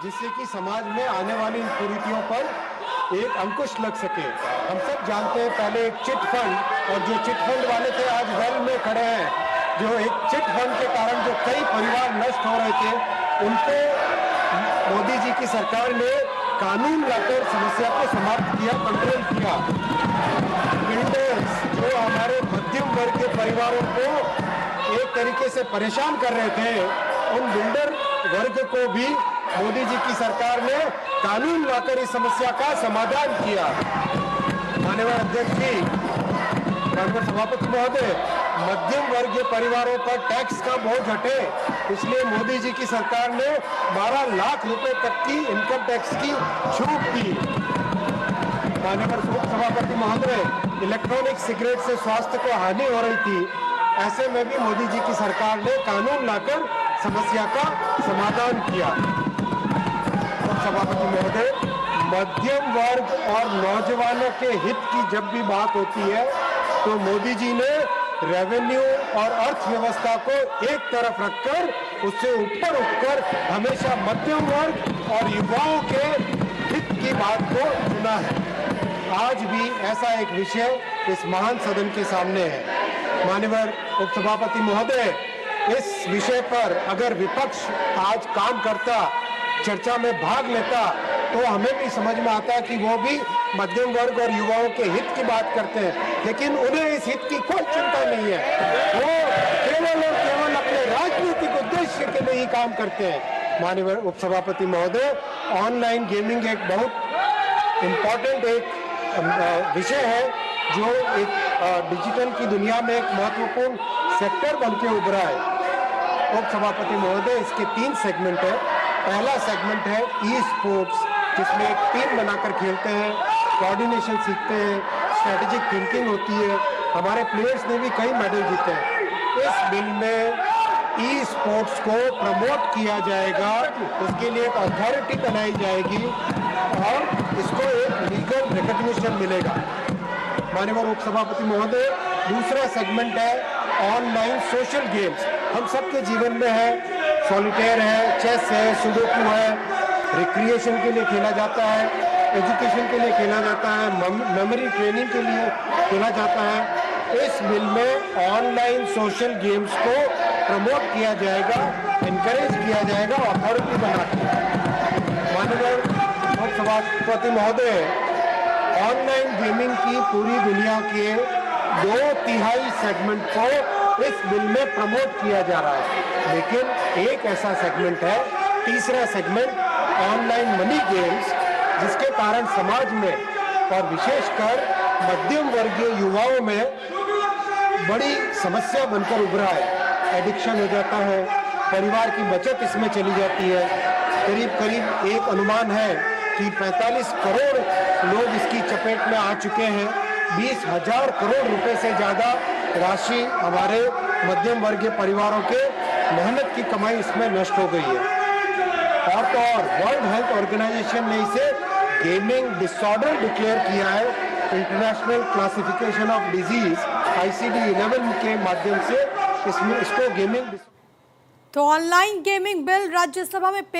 जिससे कि समाज में आने वाली इन कुरीतियों पर एक अंकुश लग सके। हम सब जानते हैं पहले एक चिट फंड, और जो चिट फंड वाले थे आज वेल में खड़े हैं। जो एक चिट फंड के कारण जो कई परिवार नष्ट हो रहे थे, उनको मोदी जी की सरकार ने कानून लाकर समस्या को समाप्त किया, कंट्रोल किया। बिल्डर्स जो हमारे मध्यम वर्ग के परिवारों को एक तरीके से परेशान कर रहे थे, उन बिल्डर वर्ग को भी मोदी जी की सरकार ने कानून लाकर इस समस्या का समाधान किया। माननीय अध्यक्ष जी, माननीय सभापति महोदय, मध्यम वर्गीय परिवारों पर टैक्स का बोझ हटे, इसलिए मोदी जी की सरकार ने 12 लाख रुपए तक की इनकम टैक्स की छूट दी। माननीय सभापति महोदय, इलेक्ट्रॉनिक सिगरेट से स्वास्थ्य को हानि हो रही थी, ऐसे में भी मोदी जी की सरकार ने कानून लाकर समस्या का समाधान किया। सभापति महोदय, मध्यम वर्ग और नौजवानों के हित की जब भी बात होती है तो मोदी जी ने रेवेन्यू और अर्थव्यवस्था को एक तरफ रखकर उससे ऊपर उठकर हमेशा मध्यम वर्ग और युवाओं के हित की बात को चुना है। आज भी ऐसा एक विषय इस महान सदन के सामने है। माननीय उपसभापति महोदय, इस विषय पर अगर विपक्ष आज काम करता, चर्चा में भाग लेता, तो हमें भी समझ में आता है कि वो भी मध्यम वर्ग और युवाओं के हित की बात करते हैं, लेकिन उन्हें इस हित की कोई चिंता नहीं है। वो केवल और केवल अपने राजनीतिक उद्देश्य के लिए ही काम करते हैं। माननीय उपसभापति महोदय, ऑनलाइन गेमिंग एक बहुत इम्पोर्टेंट एक विषय है, जो एक डिजिटल की दुनिया में एक महत्वपूर्ण सेक्टर बन के उभरा है। उपसभापति महोदय, इसके 3 सेगमेंट है। पहला सेगमेंट है ई स्पोर्ट्स, जिसमें एक टीम बनाकर खेलते हैं, कोऑर्डिनेशन सीखते हैं, स्ट्रेटेजिक थिंकिंग होती है। हमारे प्लेयर्स ने भी कई मेडल जीते हैं। इस बिल में ई स्पोर्ट्स को प्रमोट किया जाएगा, उसके लिए एक अथॉरिटी बनाई जाएगी और इसको एक लीगल रिकॉग्निशन मिलेगा। माननीय उपसभापति महोदय, दूसरा सेगमेंट है ऑनलाइन सोशल गेम्स। हम सबके जीवन में है, सॉलिटेयर है, चेस है, सुडोकू है, रिक्रिएशन के लिए खेला जाता है, एजुकेशन के लिए खेला जाता है, मेमोरी ट्रेनिंग के लिए खेला जाता है। इस बिल में ऑनलाइन सोशल गेम्स को प्रमोट किया जाएगा, एनकरेज किया जाएगा, अथॉरिटी बना के। माननीय उपसभापति महोदय, ऑनलाइन गेमिंग की पूरी दुनिया के 2/3 सेगमेंट को इस बिल में प्रमोट किया जा रहा है, लेकिन एक ऐसा सेगमेंट है, तीसरा सेगमेंट ऑनलाइन मनी गेम्स, जिसके कारण समाज में और विशेषकर मध्यम वर्गीय युवाओं में बड़ी समस्या बनकर उभरा है। एडिक्शन हो जाता है, परिवार की बचत इसमें चली जाती है। करीब करीब एक अनुमान है कि 45 करोड़ लोग इसकी चपेट में आ चुके हैं। 20,000 करोड़ रुपए से ज्यादा राशि हमारे मध्यम वर्गीय परिवारों के मेहनत की कमाई इसमें नष्ट हो गई है। और तो और वर्ल्ड हेल्थ ऑर्गेनाइजेशन ने इसे गेमिंग डिसऑर्डर डिक्लेयर किया है। International classification of disease ICD-11 के माध्यम से इसको गेमिंग। तो ऑनलाइन गेमिंग बिल राज्यसभा में पेश